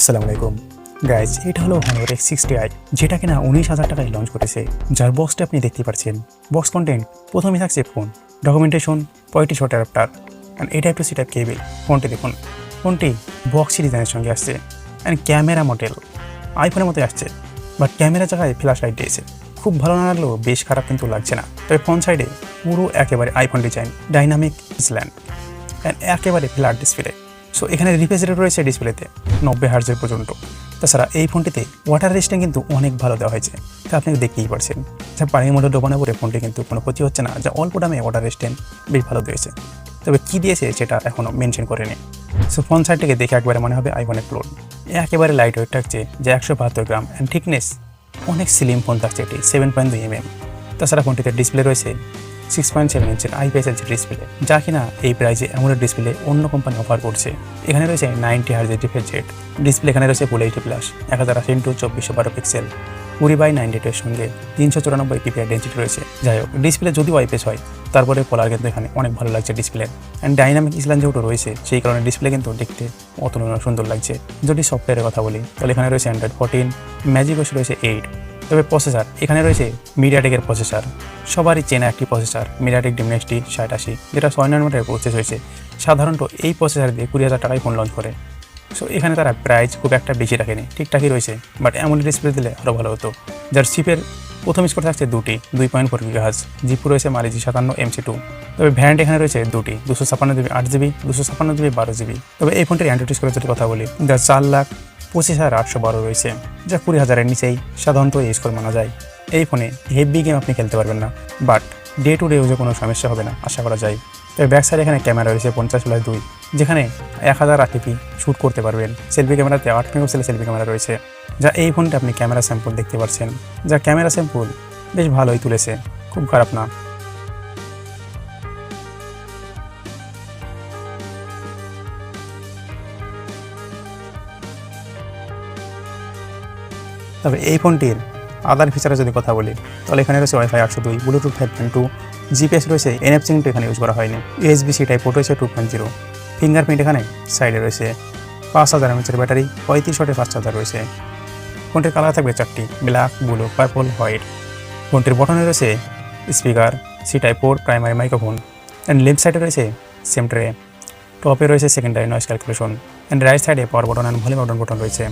আসসালামু আলাইকুম গাইজ, এটা হলো Honor X60i, যেটা কিনা 19,000 টাকায় লঞ্চ করেছে। যার বক্সটা আপনি দেখতে পাচ্ছেন। বক্স কন্টেন্ট প্রথমেই থাকছে phone, documentation, 35 watt adapter and A type to C type cable. ফোনটি দেখুন, ফোনটি বক্সি ডিজাইনের সঙ্গে আসছে অ্যান্ড ক্যামেরা মডেল আইফোনের মতো আসছে, বাট ক্যামেরা জায়গায় ফ্ল্যাশ লাইট দিয়েছে। খুব ভালো না লাগলেও বেশ খারাপ কিন্তু লাগছে না। তবে ফ্রন্ট সাইডে পুরো একেবারে আইফোন ডিজাইন, ডাইনামিক স্ল্যান্ড অ্যান্ড একেবারে ফ্ল্যাট ডিসপ্লে। সো এখানে রিফ্রেশ রেট রয়েছে ডিসপ্লেতে 90 হার্জের পর্যন্ত। তাছাড়া এই ফোনটিতে ওয়াটার রেজিস্ট্যান্স কিন্তু অনেক ভালো দেওয়া হয়েছে, তা আপনি দেখতেই পারছেন। যা পানির মধ্যে ডোবানো পরে ফোনটি কিন্তু কোনো ক্ষতি হচ্ছে না, যা অল্প দামে ওয়াটার রেজিস্ট্যান্স বেশ ভালো দিয়েছে। তবে কী দিয়েছে সেটা এখনও মেনশন করেনি। সো ফ্রন্ট সাইড থেকে দেখে একবারে মনে হবে আইফোনের ক্লোন। একেবারে লাইট ওয়েট থাকছে, যা 172 গ্রাম অ্যান্ড থিকনেস অনেক স্লিম ফোন থাকছে এটি 7.2 mm। তাছাড়া ফোনটিতে ডিসপ্লে রয়েছে 6.7 ইঞ্চের IPS LCD ডিসপ্লে, যা কিনা এই প্রাইজে অ্যামোলেড ডিসপ্লে অন্য কোম্পানি অফার করছে। এখানে রয়েছে 90 হার্জের রিফ্রেশ রেট ডিসপ্লে, এখানে রয়েছে full HD plus 1080x2412 pixel 20/98 সঙ্গে 394 PPI ডেন্সিটি রয়েছে। যাই হোক, ডিসপ্লে যদিও IPS হয়, তারপরে কলার কিন্তু এখানে অনেক ভালো লাগছে ডিসপ্লে অ্যান্ড ডাইনামিক স্ল্যান্ড যেহেতু রয়েছে, সেই কারণে ডিসপ্লে কিন্তু দেখতে অতুলনীয় সুন্দর লাগছে। যদি সফটওয়্যারের কথা বলি তাহলে এখানে রয়েছে Android 14, ম্যাজিক OS রয়েছে 8। তবে প্রসেসর এখানে রয়েছে মিডিয়াটেকের প্রসেসর, সবারই চেনা একটি প্রসেসর মিডিয়াটেক Dimensity 6080, যেটা 6 nanometer প্রসেস হয়েছে। সাধারণত এই প্রসেসর দিয়ে 20,000 টাকায় ফোন লঞ্চ করে। সো এখানে তারা প্রাইস খুব একটা বেশি রাখেনি, ঠিকঠাকই রয়েছে, বাট অ্যামোলেড ডিসপ্লে দিলে আরও ভালো হতো। যার চিপের প্রথম স্কোর থাকছে 2.4 GHz, জিপু রয়েছে মালয়েশিয়া 57 MC2। তবে ভ্যারিয়েন্ট এখানে রয়েছে 2টি, 256GB 8GB, 256GB 12GB। তবে এই ফোনটির অ্যান্ড্রয়েড স্কোরের যদি কথা বলি, যা 4,25,812 রয়েছে, যা 20,000-এর নিচেই সাধারণত এই স্কোর মানা যায়। এই ফোনে হেভি গেম আপনি খেলতে পারবেন না, বাট ডে টু ডে ইউজে কোনো সমস্যা হবে না আশা করা যায়। তবে ব্যাক সাইডে এখানে ক্যামেরা রয়েছে 50+2, যেখানে 1080p শ্যুট করতে পারবেন। সেলফি ক্যামেরাতে 8 মেগাপিক্সেলের সেলফি ক্যামেরা রয়েছে, যা এই ফোনটা আপনি ক্যামেরা স্যাম্পল দেখতে পাচ্ছেন, যা ক্যামেরা স্যাম্পল বেশ ভালোই তুলেছে, খুব খারাপ না। তবে এই ফোনটির আদার ফিচারে যদি কথা বলি তাহলে এখানে রয়েছে Wi-Fi 802, ব্লুটুথ 5.2, GPS রয়েছে, NFC কিন্তু এখানে ইউজ করা হয়নি, USB-C টাইপ পোর্ট রয়েছে 2.0, ফিঙ্গারপ্রিন্ট এখানে সাইডে রয়েছে, 5000 mAh ব্যাটারি, 35 ওয়াটের ফাস্ট চার্জার রয়েছে। ফোনটির কালার থাকবে 4টি, ব্ল্যাক, ব্লু, পার্পল, হোয়াইট। ফোনটির বটনে রয়েছে speaker, C type port, primary microphone and left সাইডে রয়েছে সেম ট্রে। টপে রয়েছে secondary noise calculation and right সাইডে power button and volume button রয়েছে।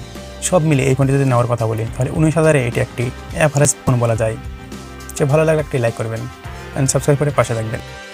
সব মিলে এই ফোনটি যদি নেওয়ার কথা বলি তাহলে 19,000-এ এটি একটি অ্যাভারেজ ফোন বলা যায়। যে ভালো লাগলে একটি লাইক করবেন অ্যান্ড সাবস্ক্রাইব করে পাশে থাকবেন।